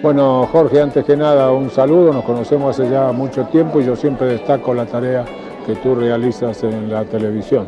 Bueno, Jorge, antes que nada, un saludo. Nos conocemos hace ya mucho tiempo y yo siempre destaco la tarea que tú realizas en la televisión.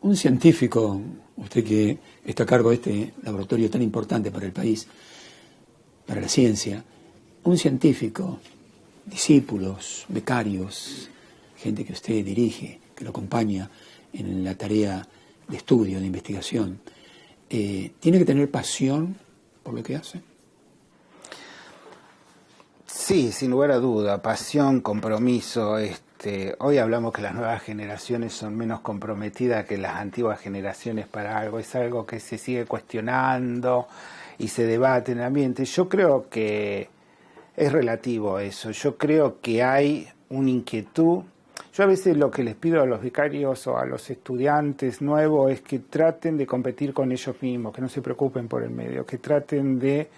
Un científico, usted que está a cargo de este laboratorio tan importante para el país, para la ciencia, un científico, discípulos, becarios, gente que usted dirige, que lo acompaña en la tarea de estudio, de investigación, ¿tiene que tener pasión por lo que hace? Sí, sin lugar a duda, pasión, compromiso. Hoy hablamos que las nuevas generaciones son menos comprometidas que las antiguas generaciones para algo. Es algo que se sigue cuestionando y se debate en el ambiente. Yo creo que es relativo a eso. Yo creo que hay una inquietud. Yo a veces lo que les pido a los becarios o a los estudiantes nuevos es que traten de competir con ellos mismos, que no se preocupen por el medio, que traten de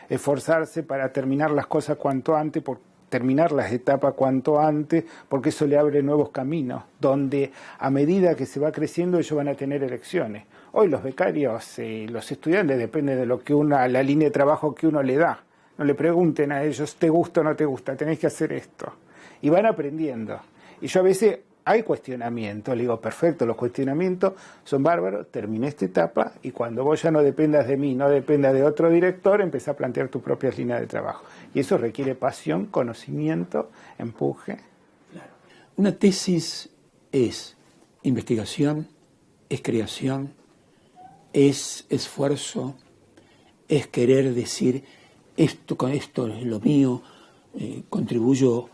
esforzarse para terminar las cosas cuanto antes, por terminar las etapas cuanto antes, porque eso le abre nuevos caminos, donde a medida que se va creciendo ellos van a tener elecciones. Hoy los becarios, los estudiantes, depende de lo que la línea de trabajo que uno le da. No le pregunten a ellos, ¿te gusta o no te gusta? Tenés que hacer esto. Y van aprendiendo. Y yo a veces hay cuestionamientos, le digo, perfecto, los cuestionamientos son bárbaros, terminé esta etapa y cuando vos ya no dependas de mí, no dependas de otro director, empezá a plantear tus propias líneas de trabajo. Y eso requiere pasión, conocimiento, empuje. Claro. Una tesis es investigación, es creación, es esfuerzo, es querer decir, esto con esto es lo mío, contribuyo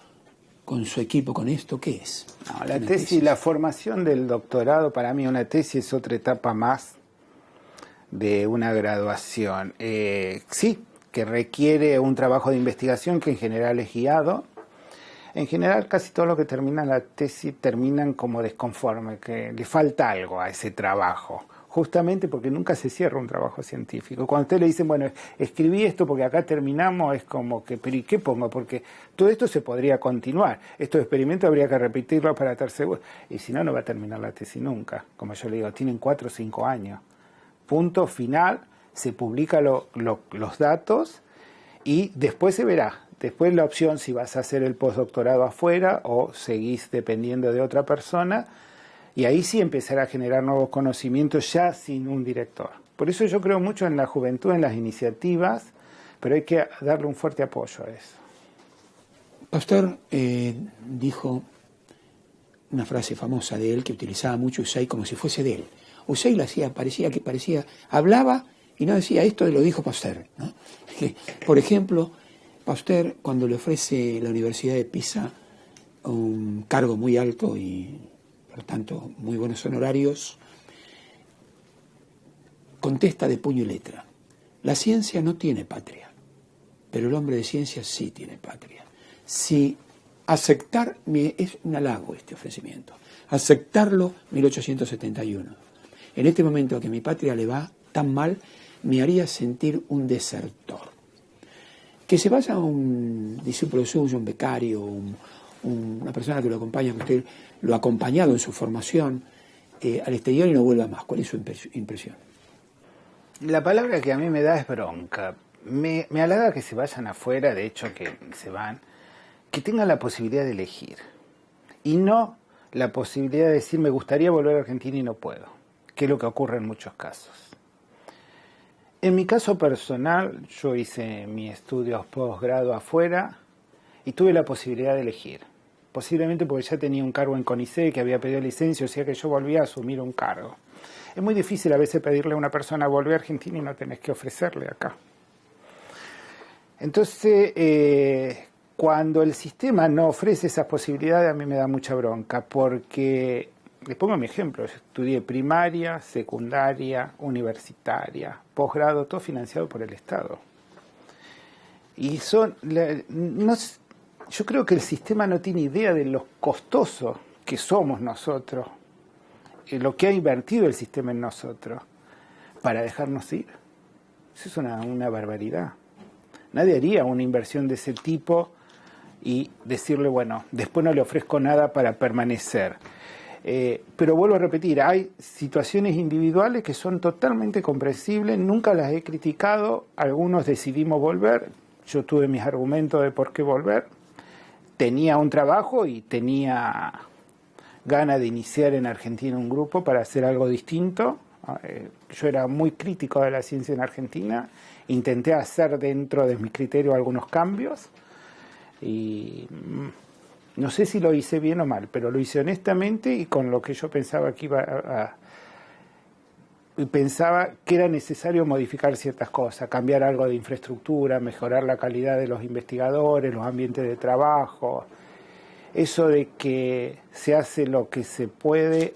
con su equipo con esto. ¿Qué es? No, la tesis, la formación del doctorado, para mí una tesis es otra etapa más de una graduación. Sí, que requiere un trabajo de investigación que en general es guiado. En general casi todo lo que termina la tesis terminan como desconforme, que le falta algo a ese trabajo. Justamente porque nunca se cierra un trabajo científico. Cuando a usted le dicen, bueno, escribí esto porque acá terminamos, es como que, pero ¿y qué pongo? Porque todo esto se podría continuar. Estos experimentos habría que repetirlos para estar seguro. Y si no, no va a terminar la tesis nunca. Como yo le digo, tienen 4 o 5 años. Punto final, se publican los datos y después se verá. Después la opción si vas a hacer el postdoctorado afuera o seguís dependiendo de otra persona. Y ahí sí empezará a generar nuevos conocimientos ya sin un director. Por eso yo creo mucho en la juventud, en las iniciativas, pero hay que darle un fuerte apoyo a eso. Pasteur dijo una frase famosa de él que utilizaba mucho Usay como si fuese de él. Usay lo hacía, parecía, hablaba y no decía, esto lo dijo Pasteur, ¿no? Por ejemplo, Pasteur, cuando le ofrece la Universidad de Pisa un cargo muy alto y por tanto muy buenos honorarios, contesta de puño y letra: la ciencia no tiene patria, pero el hombre de ciencia sí tiene patria. Si aceptarme, es un halago este ofrecimiento, aceptarlo, 1871. En este momento que mi patria le va tan mal, me haría sentir un desertor. Que se vaya un discípulo suyo, un becario, una persona que lo acompaña, que usted lo ha acompañado en su formación al exterior y no vuelva más. ¿Cuál es su impresión? La palabra que a mí me da es bronca. Me halaga que se vayan afuera, de hecho que se van, que tengan la posibilidad de elegir. Y no la posibilidad de decir, me gustaría volver a Argentina y no puedo, que es lo que ocurre en muchos casos. En mi caso personal, yo hice mis estudios posgrado afuera y tuve la posibilidad de elegir. Posiblemente porque ya tenía un cargo en CONICET, que había pedido licencia, o sea que yo volvía a asumir un cargo. Es muy difícil a veces pedirle a una persona volver a Argentina y no tenés que ofrecerle acá. Entonces, cuando el sistema no ofrece esas posibilidades, a mí me da mucha bronca, porque, les pongo mi ejemplo, yo estudié primaria, secundaria, universitaria, posgrado, todo financiado por el Estado. Y yo creo que el sistema no tiene idea de lo costoso que somos nosotros, lo que ha invertido el sistema en nosotros para dejarnos ir. Eso es una barbaridad. Nadie haría una inversión de ese tipo y decirle, bueno, después no le ofrezco nada para permanecer. Pero vuelvo a repetir, hay situaciones individuales que son totalmente comprensibles, nunca las he criticado, algunos decidimos volver, yo tuve mis argumentos de por qué volver, tenía un trabajo y tenía ganas de iniciar en Argentina un grupo para hacer algo distinto. Yo era muy crítico de la ciencia en Argentina, intenté hacer dentro de mi criterio algunos cambios y no sé si lo hice bien o mal, pero lo hice honestamente y con lo que yo pensaba que pensaba que era necesario modificar ciertas cosas, cambiar algo de infraestructura, mejorar la calidad de los investigadores, los ambientes de trabajo. Eso de que se hace lo que se puede,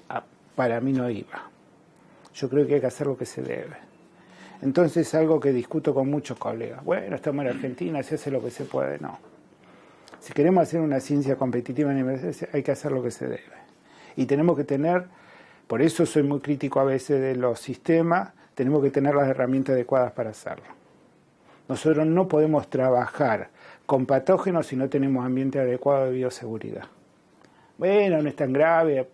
para mí no iba. Yo creo que hay que hacer lo que se debe. Entonces es algo que discuto con muchos colegas. Bueno, estamos en Argentina, se hace lo que se puede. No. Si queremos hacer una ciencia competitiva en emergencia, hay que hacer lo que se debe. Y tenemos que tener, por eso soy muy crítico a veces de los sistemas, tenemos que tener las herramientas adecuadas para hacerlo. Nosotros no podemos trabajar con patógenos si no tenemos ambiente adecuado de bioseguridad. Bueno, no es tan grave,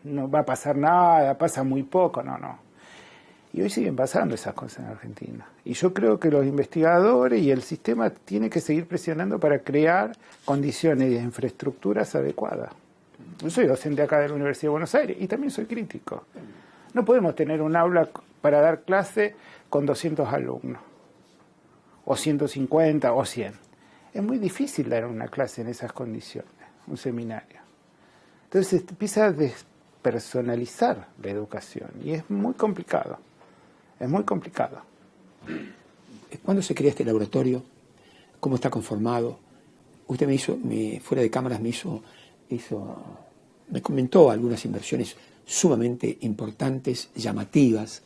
no va a pasar nada, pasa muy poco, no. Y hoy siguen pasando esas cosas en Argentina. Y yo creo que los investigadores y el sistema tienen que seguir presionando para crear condiciones de infraestructuras adecuadas. Yo soy docente acá de la Universidad de Buenos Aires y también soy crítico. No podemos tener un aula para dar clase con 200 alumnos, o 150 o 100. Es muy difícil dar una clase en esas condiciones, un seminario. Entonces se empieza a despersonalizar la educación y es muy complicado. Es muy complicado. ¿Cuándo se crea este laboratorio? ¿Cómo está conformado? Usted fuera de cámaras me comentó algunas inversiones sumamente importantes, llamativas,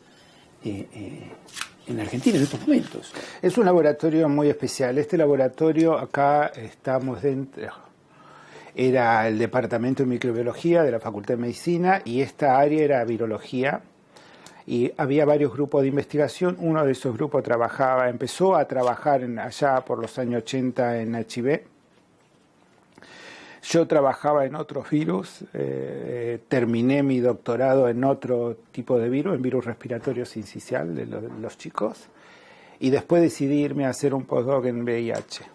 en Argentina en estos momentos. Es un laboratorio muy especial. Este laboratorio, acá estamos dentro, era el departamento de microbiología de la Facultad de Medicina y esta área era virología. Y había varios grupos de investigación. Uno de esos grupos empezó a trabajar allá por los años 80 en HIV. Yo trabajaba en otros virus, terminé mi doctorado en otro tipo de virus, en virus respiratorio sincicial de los chicos, y después decidí irme a hacer un postdoc en VIH.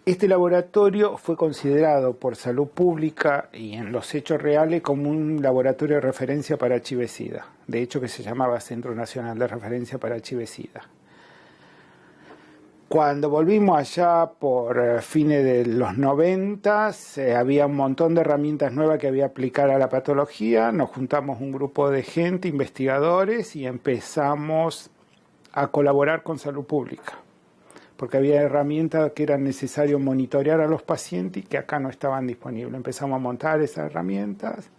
Este laboratorio fue considerado por Salud Pública y en los hechos reales como un laboratorio de referencia para HIV-Sida. De hecho, que se llamaba Centro Nacional de Referencia para HIV-Sida. Cuando volvimos allá por fines de los 90, había un montón de herramientas nuevas que había que aplicar a la patología. Nos juntamos un grupo de gente, investigadores, y empezamos a colaborar con Salud Pública. Porque había herramientas que eran necesario monitorear a los pacientes y que acá no estaban disponibles. Empezamos a montar esas herramientas,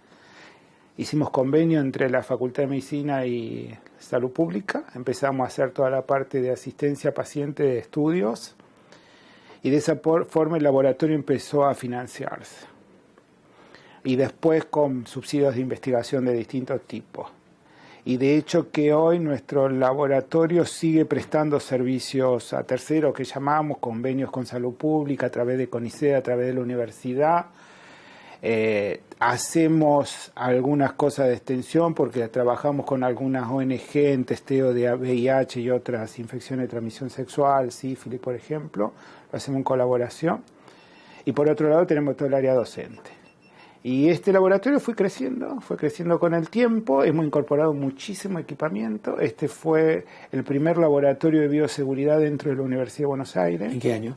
hicimos convenio entre la Facultad de Medicina y Salud Pública, empezamos a hacer toda la parte de asistencia a pacientes de estudios y de esa forma el laboratorio empezó a financiarse. Y después con subsidios de investigación de distintos tipos. Y de hecho que hoy nuestro laboratorio sigue prestando servicios a terceros que llamamos convenios con Salud Pública a través de CONICET, a través de la universidad. Hacemos algunas cosas de extensión porque trabajamos con algunas ONG en testeo de VIH y otras infecciones de transmisión sexual, sífilis, por ejemplo. Lo hacemos en colaboración. Y por otro lado tenemos todo el área docente. Y este laboratorio fue creciendo con el tiempo, hemos incorporado muchísimo equipamiento. Este fue el primer laboratorio de bioseguridad dentro de la Universidad de Buenos Aires. ¿En qué año?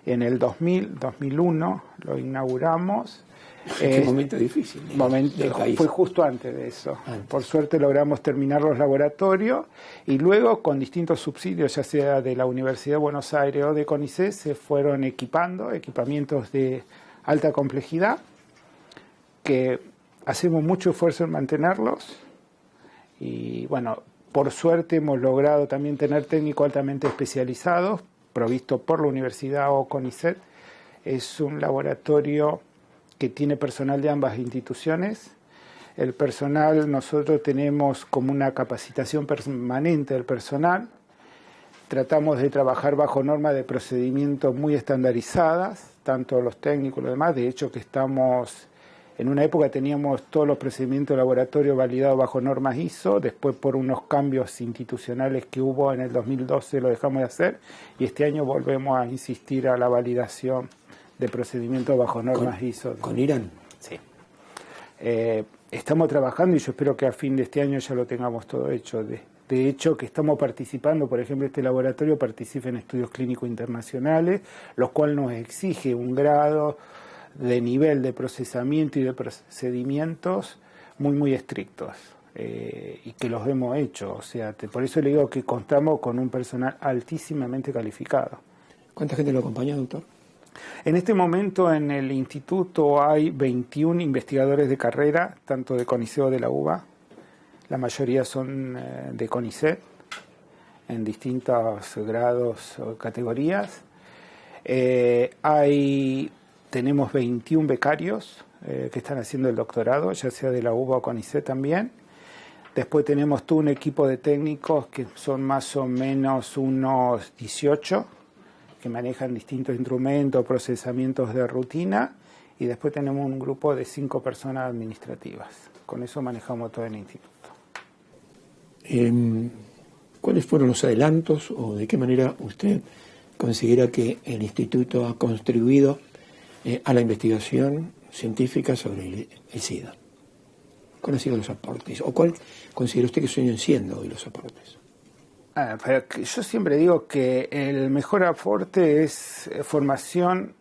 En el 2001 lo inauguramos. Qué momento difícil. Fue justo antes de eso. Por suerte logramos terminar los laboratorios y luego con distintos subsidios, ya sea de la Universidad de Buenos Aires o de CONICET, se fueron equipamientos de alta complejidad, que hacemos mucho esfuerzo en mantenerlos y bueno, por suerte hemos logrado también tener técnicos altamente especializados provisto por la universidad o CONICET. Es un laboratorio que tiene personal de ambas instituciones. El personal, nosotros tenemos como una capacitación permanente del personal. Tratamos de trabajar bajo normas de procedimiento muy estandarizadas, tanto los técnicos y los demás. De hecho, que estamos, en una época teníamos todos los procedimientos de laboratorio validados bajo normas ISO, después por unos cambios institucionales que hubo en el 2012 lo dejamos de hacer, y este año volvemos a insistir a la validación de procedimientos bajo normas ISO. ¿Con Irán? Sí. Estamos trabajando y yo espero que a fin de este año ya lo tengamos todo hecho. De hecho, que estamos participando, por ejemplo, este laboratorio participa en estudios clínicos internacionales, los cuales nos exige un grado de nivel de procesamiento y de procedimientos muy estrictos, y que los hemos hecho. O sea, por eso le digo que contamos con un personal altísimamente calificado. ¿Cuánta gente lo acompaña, doctor? En este momento en el instituto hay 21 investigadores de carrera, tanto de CONICET o de la UBA. La mayoría son de CONICET, en distintos grados o categorías. Tenemos 21 becarios que están haciendo el doctorado, ya sea de la UBA o CONICET también. Después tenemos todo un equipo de técnicos que son más o menos unos 18, que manejan distintos instrumentos, procesamientos de rutina, y después tenemos un grupo de 5 personas administrativas. Con eso manejamos todo el instituto. ¿Cuáles fueron los adelantos o de qué manera usted considera que el instituto ha contribuido a la investigación científica sobre el SIDA? ¿Cuáles han sido los aportes? ¿O cuál considera usted que siguen siendo hoy los aportes? Yo siempre digo que el mejor aporte es formación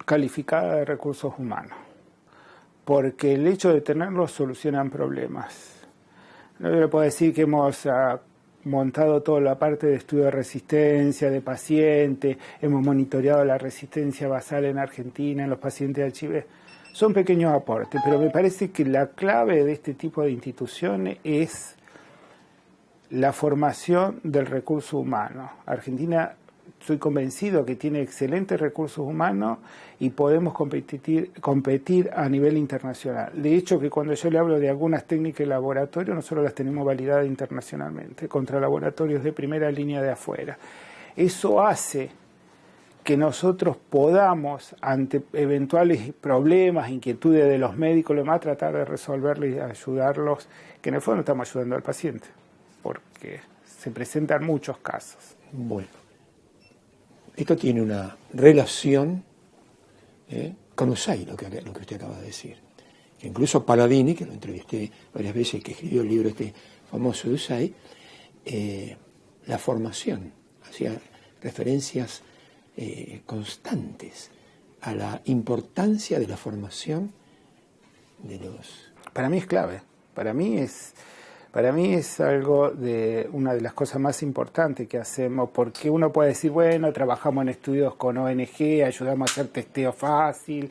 calificada de recursos humanos, porque el hecho de tenerlos solucionan problemas. No le puedo decir que hemos montado toda la parte de estudio de resistencia de pacientes, hemos monitoreado la resistencia basal en Argentina, en los pacientes de HIV. Son pequeños aportes, pero me parece que la clave de este tipo de instituciones es la formación del recurso humano. Argentina, estoy convencido que tiene excelentes recursos humanos y podemos competir a nivel internacional. De hecho, que cuando yo le hablo de algunas técnicas de laboratorio, nosotros las tenemos validadas internacionalmente, contra laboratorios de primera línea de afuera. Eso hace que nosotros podamos, ante eventuales problemas, inquietudes de los médicos, lo más, tratar de resolverlos y ayudarlos, que en el fondo estamos ayudando al paciente, porque se presentan muchos casos. Bueno, esto tiene una relación con USAID, lo que usted acaba de decir. Incluso Paladini, que lo entrevisté varias veces, que escribió el libro este famoso de USAID, la formación, hacía referencias constantes a la importancia de la formación de los... Para mí es clave, para mí es algo de una de las cosas más importantes que hacemos, porque uno puede decir, bueno, trabajamos en estudios con ONG, ayudamos a hacer testeo fácil,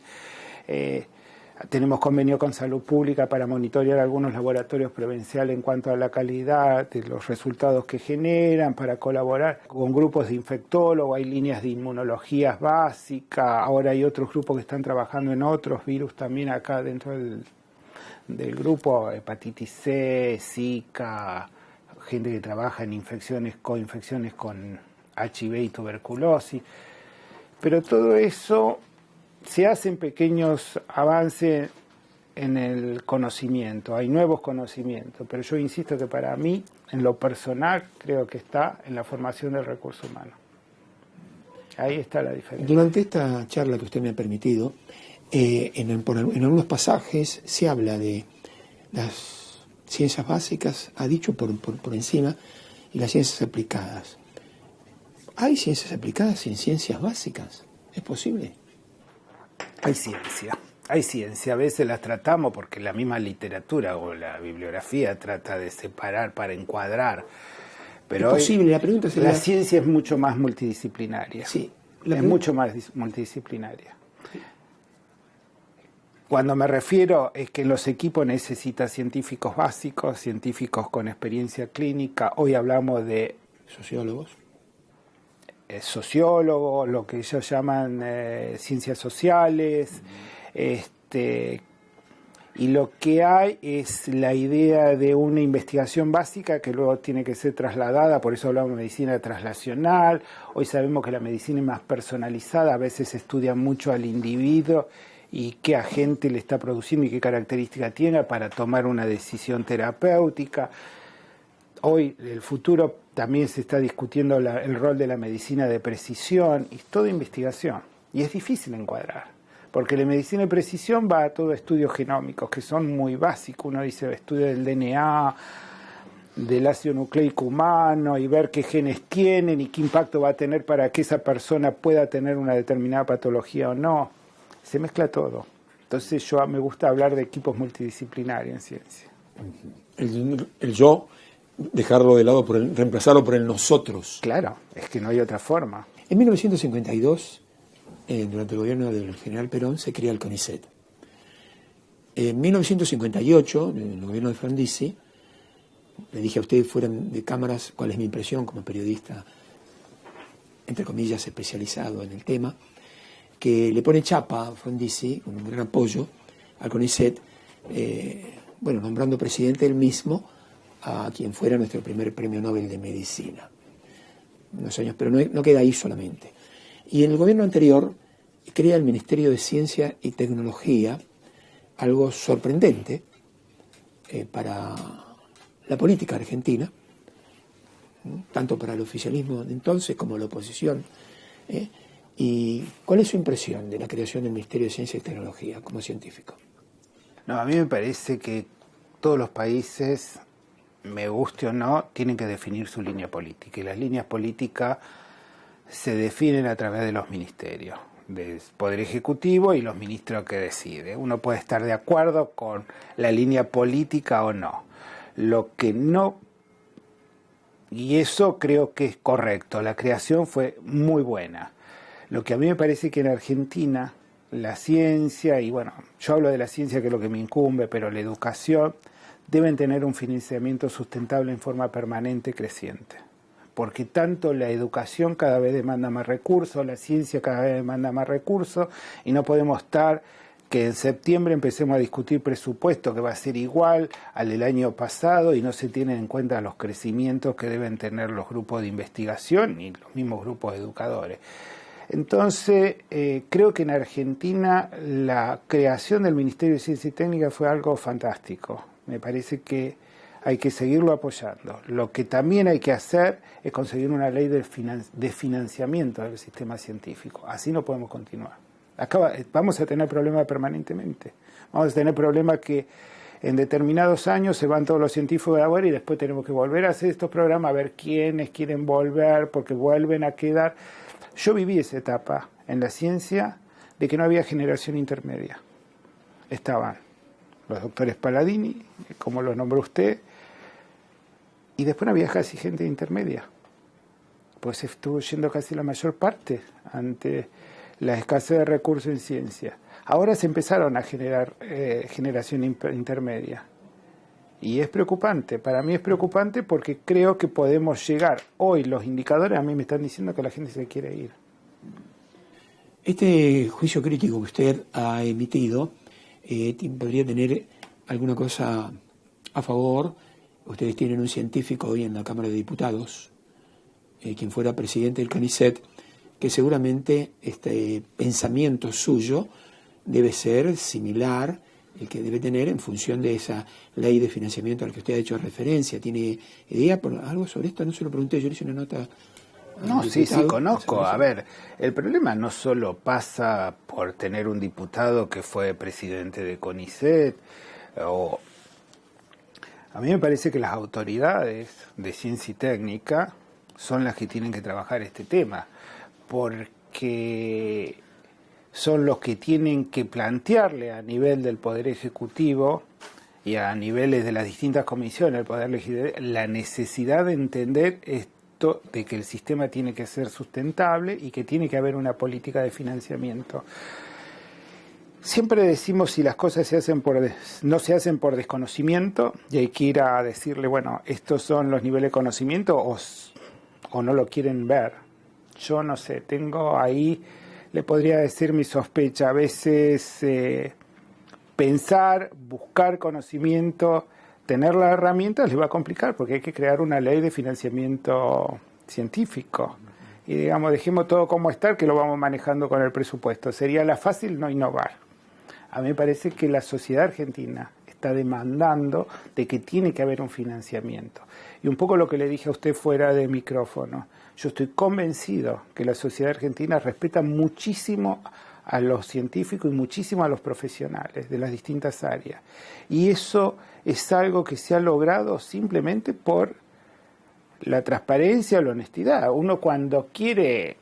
tenemos convenio con Salud Pública para monitorear algunos laboratorios provinciales en cuanto a la calidad de los resultados que generan, para colaborar con grupos de infectólogos, hay líneas de inmunologías básicas, ahora hay otros grupos que están trabajando en otros virus también acá dentro del grupo, hepatitis C, Zika, gente que trabaja en coinfecciones con HIV y tuberculosis. Pero todo eso se hacen pequeños avances en el conocimiento, hay nuevos conocimientos, pero yo insisto que para mí, en lo personal, creo que está en la formación del recurso humano. Ahí está la diferencia. Durante esta charla que usted me ha permitido, en algunos pasajes se habla de las ciencias básicas, ha dicho por encima, y las ciencias aplicadas. ¿Hay ciencias aplicadas sin ciencias básicas? ¿Es posible? Hay ciencia, a veces las tratamos porque la misma literatura o la bibliografía trata de separar para encuadrar. Pero es posible, la pregunta sería... La ciencia es mucho más multidisciplinaria. Sí. Mucho más multidisciplinaria. Sí. Cuando me refiero es que los equipos necesitan científicos básicos, científicos con experiencia clínica. Hoy hablamos de sociólogos. sociólogos, lo que ellos llaman ciencias sociales, y lo que hay es la idea de una investigación básica que luego tiene que ser trasladada, por eso hablamos de medicina translacional. Hoy sabemos que la medicina es más personalizada, a veces se estudia mucho al individuo y qué agente le está produciendo y qué característica tiene para tomar una decisión terapéutica. Hoy, el futuro, también se está discutiendo el rol de la medicina de precisión, y es toda investigación, y es difícil encuadrar. Porque la medicina de precisión va a todo estudios genómicos, que son muy básicos. Uno dice estudio del DNA, del ácido nucleico humano, y ver qué genes tienen y qué impacto va a tener para que esa persona pueda tener una determinada patología o no. Se mezcla todo. Entonces me gusta hablar de equipos multidisciplinarios en ciencia. El yo, dejarlo de lado, reemplazarlo por el nosotros. Claro, es que no hay otra forma. En 1952... durante el gobierno del general Perón se crea el CONICET. En 1958, en el gobierno de Frondizi, le dije a ustedes fuera de cámaras cuál es mi impresión como periodista, entre comillas, especializado en el tema, que le pone chapa a Frondizi, con un gran apoyo al CONICET, nombrando presidente él mismo a quien fuera nuestro primer premio Nobel de Medicina. Unos años, pero no queda ahí solamente. Y en el gobierno anterior crea el Ministerio de Ciencia y Tecnología, algo sorprendente para la política argentina, tanto para el oficialismo de entonces como la oposición. ¿Y cuál es su impresión de la creación del Ministerio de Ciencia y Tecnología como científico? No, a mí me parece que todos los países, me guste o no, tienen que definir su línea política, y las líneas políticas se definen a través de los ministerios, del Poder Ejecutivo y los ministros que deciden. Uno puede estar de acuerdo con la línea política o no. Lo que no, y eso creo que es correcto, la creación fue muy buena. Lo que a mí me parece que en Argentina, la ciencia, y bueno, yo hablo de la ciencia que es lo que me incumbe, pero la educación, deben tener un financiamiento sustentable en forma permanente creciente. Porque tanto la educación cada vez demanda más recursos, la ciencia cada vez demanda más recursos, y no podemos estar que en septiembre empecemos a discutir presupuesto que va a ser igual al del año pasado y no se tienen en cuenta los crecimientos que deben tener los grupos de investigación y los mismos grupos de educadores. Entonces, creo que en Argentina la creación del Ministerio de Ciencia y Técnica fue algo fantástico. Me parece que hay que seguirlo apoyando. Lo que también hay que hacer es conseguir una ley de financiamiento del sistema científico. Así no podemos continuar. Acá vamos a tener problemas permanentemente. Vamos a tener problemas que en determinados años se van todos los científicos de afuera y después tenemos que volver a hacer estos programas, a ver quiénes quieren volver, porque vuelven a quedar. Yo viví esa etapa en la ciencia de que no había generación intermedia. Estaban los doctores Palladini, como los nombró usted, y después no había casi gente intermedia. Pues se estuvo yendo casi la mayor parte ante la escasez de recursos en ciencia. Ahora se empezaron a generar generación intermedia. Y es preocupante, para mí es preocupante porque creo que podemos llegar. Hoy los indicadores a mí me están diciendo que la gente se quiere ir. Este juicio crítico que usted ha emitido podría tener alguna cosa a favor. Ustedes tienen un científico hoy en la Cámara de Diputados, quien fuera presidente del CONICET, que seguramente este pensamiento suyo debe ser similar el que debe tener en función de esa ley de financiamiento a la que usted ha hecho referencia. ¿Tiene idea por algo sobre esto? No se lo pregunté, yo le hice una nota. No, sí, conozco. A ver, el problema no solo pasa por tener un diputado que fue presidente de CONICET, a mí me parece que las autoridades de ciencia y técnica son las que tienen que trabajar este tema, porque son los que tienen que plantearle a nivel del Poder Ejecutivo y a niveles de las distintas comisiones del Poder Legislativo la necesidad de entender esto de que el sistema tiene que ser sustentable y que tiene que haber una política de financiamiento. Siempre decimos si las cosas no se hacen por desconocimiento y hay que ir a decirle, bueno, estos son los niveles de conocimiento o no lo quieren ver. yo no sé, tengo ahí, le podría decir mi sospecha, a veces pensar, buscar conocimiento, tener las herramientas les va a complicar porque hay que crear una ley de financiamiento científico. Y digamos, dejemos todo como está, que lo vamos manejando con el presupuesto. Sería la fácil no innovar. A mí me parece que la sociedad argentina está demandando de que tiene que haber un financiamiento. Y un poco lo que le dije a usted fuera de micrófono. Yo estoy convencido que la sociedad argentina respeta muchísimo a los científicos y muchísimo a los profesionales de las distintas áreas. Y eso es algo que se ha logrado simplemente por la transparencia, la honestidad. Uno cuando quiere,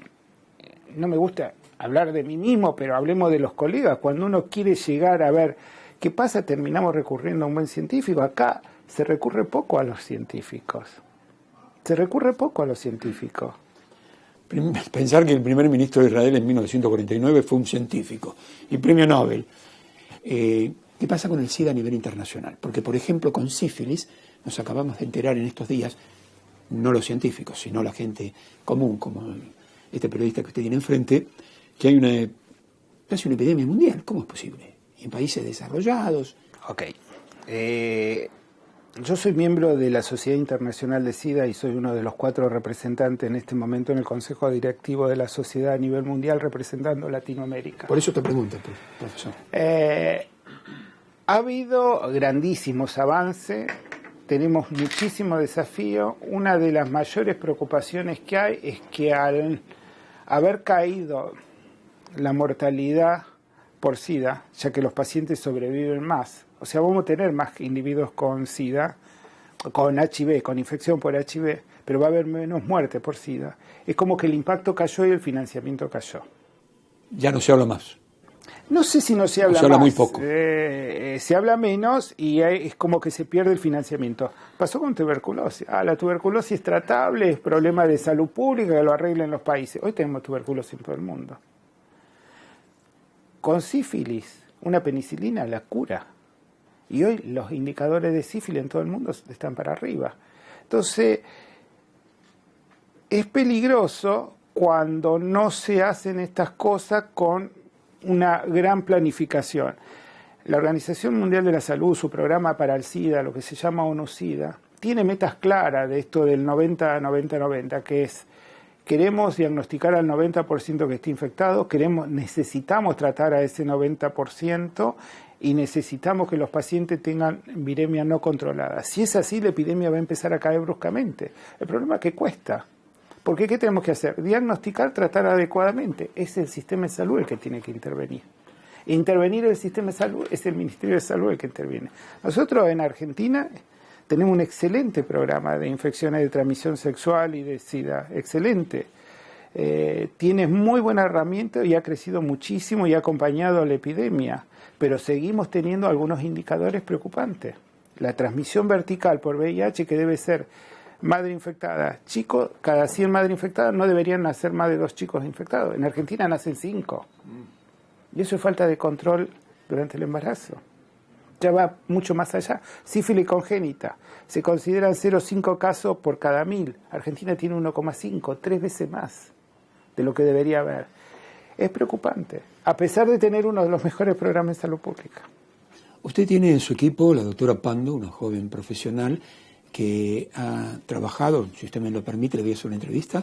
no me gusta hablar de mí mismo, pero hablemos de los colegas, cuando uno quiere llegar a ver qué pasa, terminamos recurriendo a un buen científico. Acá se recurre poco a los científicos. Se recurre poco a los científicos. Pensar que el primer ministro de Israel en 1949 fue un científico y premio Nobel. ¿Qué pasa con el SIDA a nivel internacional? Porque, por ejemplo, con sífilis nos acabamos de enterar en estos días, no los científicos, sino la gente común, como este periodista que usted tiene enfrente, que hay casi una epidemia mundial. ¿Cómo es posible? Y en países desarrollados. Ok. Yo soy miembro de la Sociedad Internacional de SIDA y soy uno de los 4 representantes en este momento en el Consejo Directivo de la Sociedad a nivel mundial representando Latinoamérica. Por eso te pregunto, profesor. Ha habido grandísimos avances, tenemos muchísimos desafíos. Una de las mayores preocupaciones que hay es que al haber caído la mortalidad por SIDA, ya que los pacientes sobreviven más, o sea, vamos a tener más individuos con SIDA, con HIV, con infección por HIV, pero va a haber menos muerte por SIDA. Es como que el impacto cayó y el financiamiento cayó. Ya no se habla más. No sé si no se habla más. Se habla muy poco. Se habla menos y es como que se pierde el financiamiento. Pasó con tuberculosis. La tuberculosis es tratable, es problema de salud pública, que lo arreglen los países. Hoy tenemos tuberculosis en todo el mundo. Con sífilis, una penicilina la cura. Y hoy los indicadores de sífilis en todo el mundo están para arriba. Entonces, es peligroso cuando no se hacen estas cosas con una gran planificación. La Organización Mundial de la Salud, su programa para el SIDA, lo que se llama ONU-SIDA, tiene metas claras de esto del 90-90-90, que es: queremos diagnosticar al 90% que esté infectado, necesitamos tratar a ese 90% y necesitamos que los pacientes tengan viremia no controlada. Si es así, la epidemia va a empezar a caer bruscamente. El problema es que cuesta. Porque ¿qué tenemos que hacer? Diagnosticar, tratar adecuadamente. Es el sistema de salud el que tiene que intervenir. Intervenir el sistema de salud es el Ministerio de Salud el que interviene. Nosotros en Argentina tenemos un excelente programa de infecciones de transmisión sexual y de SIDA, excelente. Tiene muy buena herramienta y ha crecido muchísimo y ha acompañado a la epidemia, pero seguimos teniendo algunos indicadores preocupantes. La transmisión vertical por VIH, que debe ser madre infectada, chico, cada 100 madres infectadas no deberían nacer más de 2 chicos infectados. En Argentina nacen 5. Y eso es falta de control durante el embarazo. Ya va mucho más allá. Sífilis congénita. Se consideran 0,5 casos por cada 1000. Argentina tiene 1,5, 3 veces más de lo que debería haber. Es preocupante, a pesar de tener uno de los mejores programas de salud pública. Usted tiene en su equipo la doctora Pando, una joven profesional que ha trabajado, si usted me lo permite, le voy a hacer una entrevista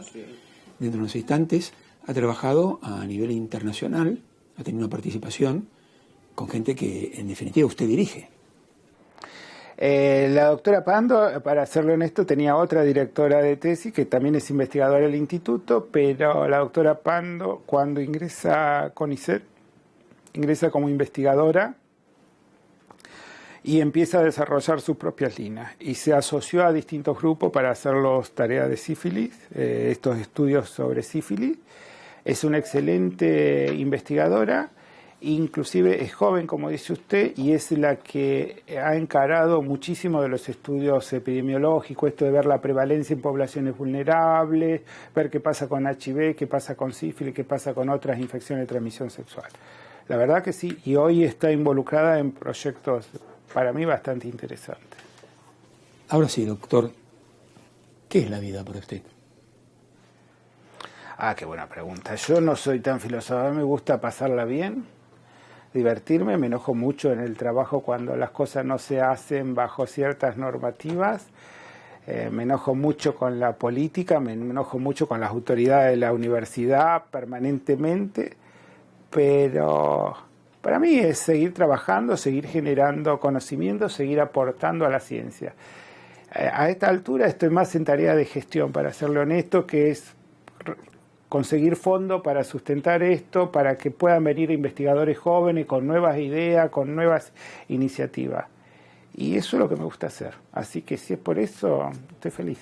dentro de unos instantes, ha trabajado a nivel internacional, ha tenido una participación con gente que en definitiva usted dirige. La doctora Pando, para serle honesto, tenía otra directora de tesis que también es investigadora del instituto, pero la doctora Pando, cuando ingresa a CONICET, ingresa como investigadora y empieza a desarrollar sus propias líneas. Y se asoció a distintos grupos para hacer las tareas de sífilis, estos estudios sobre sífilis. Es una excelente investigadora, inclusive es joven, como dice usted, y es la que ha encarado muchísimo de los estudios epidemiológicos, esto de ver la prevalencia en poblaciones vulnerables, ver qué pasa con HIV, qué pasa con sífilis, qué pasa con otras infecciones de transmisión sexual. La verdad que sí, y hoy está involucrada en proyectos para mí bastante interesantes. Ahora sí, doctor, ¿qué es la vida para usted? Qué buena pregunta. Yo no soy tan filósofo, a mí me gusta pasarla bien, divertirme, me enojo mucho en el trabajo cuando las cosas no se hacen bajo ciertas normativas, me enojo mucho con la política, me enojo mucho con las autoridades de la universidad permanentemente, pero para mí es seguir trabajando, seguir generando conocimiento, seguir aportando a la ciencia. A esta altura estoy más en tarea de gestión, para serle honesto, que es conseguir fondos para sustentar esto, para que puedan venir investigadores jóvenes con nuevas ideas, con nuevas iniciativas. Y eso es lo que me gusta hacer. Así que si es por eso, estoy feliz.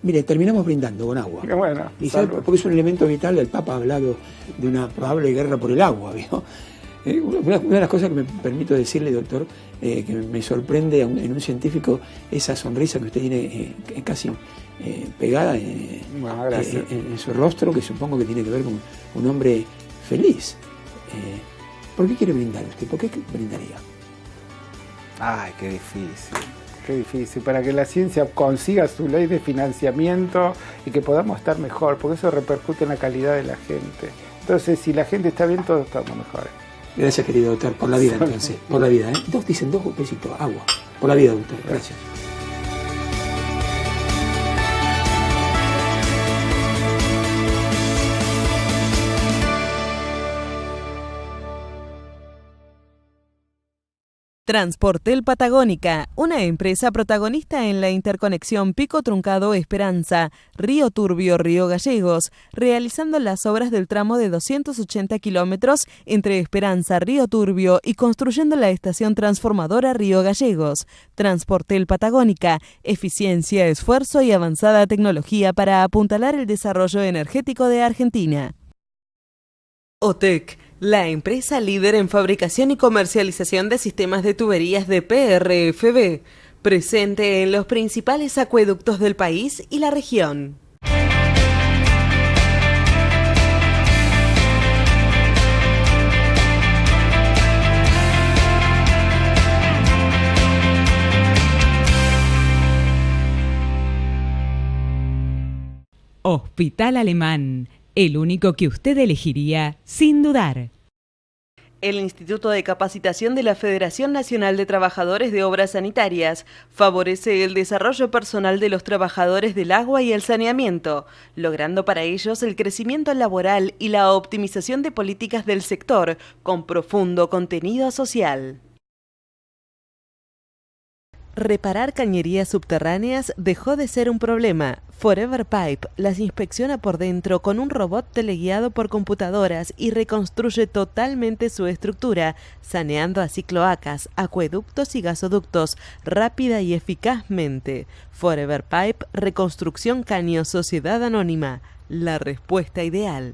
Mire, terminamos brindando con agua. Qué bueno, y porque es un elemento vital. El Papa ha hablado de una probable guerra por el agua, ¿vio? Una de las cosas que me permito decirle, doctor, que me sorprende en un científico, esa sonrisa que usted tiene casi pegada en su rostro, que supongo que tiene que ver con un hombre feliz. ¿Por qué quiere brindar usted? ¿Por qué brindaría? Ay, qué difícil. Qué difícil, para que la ciencia consiga su ley de financiamiento y que podamos estar mejor, porque eso repercute en la calidad de la gente. Entonces, si la gente está bien, todos estamos mejores. Gracias, querido doctor, por la vida, entonces, por la vida. Dicen dos besitos, agua. Por la vida, doctor. Gracias. Transportel Patagónica, una empresa protagonista en la interconexión Pico Truncado Esperanza, Río Turbio, Río Gallegos, realizando las obras del tramo de 280 kilómetros entre Esperanza, Río Turbio y construyendo la estación transformadora Río Gallegos. Transportel Patagónica, eficiencia, esfuerzo y avanzada tecnología para apuntalar el desarrollo energético de Argentina. OTEC, la empresa líder en fabricación y comercialización de sistemas de tuberías de PRFB, presente en los principales acueductos del país y la región. Hospital Alemán, el único que usted elegiría sin dudar. El Instituto de Capacitación de la Federación Nacional de Trabajadores de Obras Sanitarias favorece el desarrollo personal de los trabajadores del agua y el saneamiento, logrando para ellos el crecimiento laboral y la optimización de políticas del sector con profundo contenido social. Reparar cañerías subterráneas dejó de ser un problema. Forever Pipe las inspecciona por dentro con un robot teleguiado por computadoras y reconstruye totalmente su estructura, saneando así cloacas, acueductos y gasoductos rápida y eficazmente. Forever Pipe, Reconstrucción Caño, Sociedad Anónima, la respuesta ideal.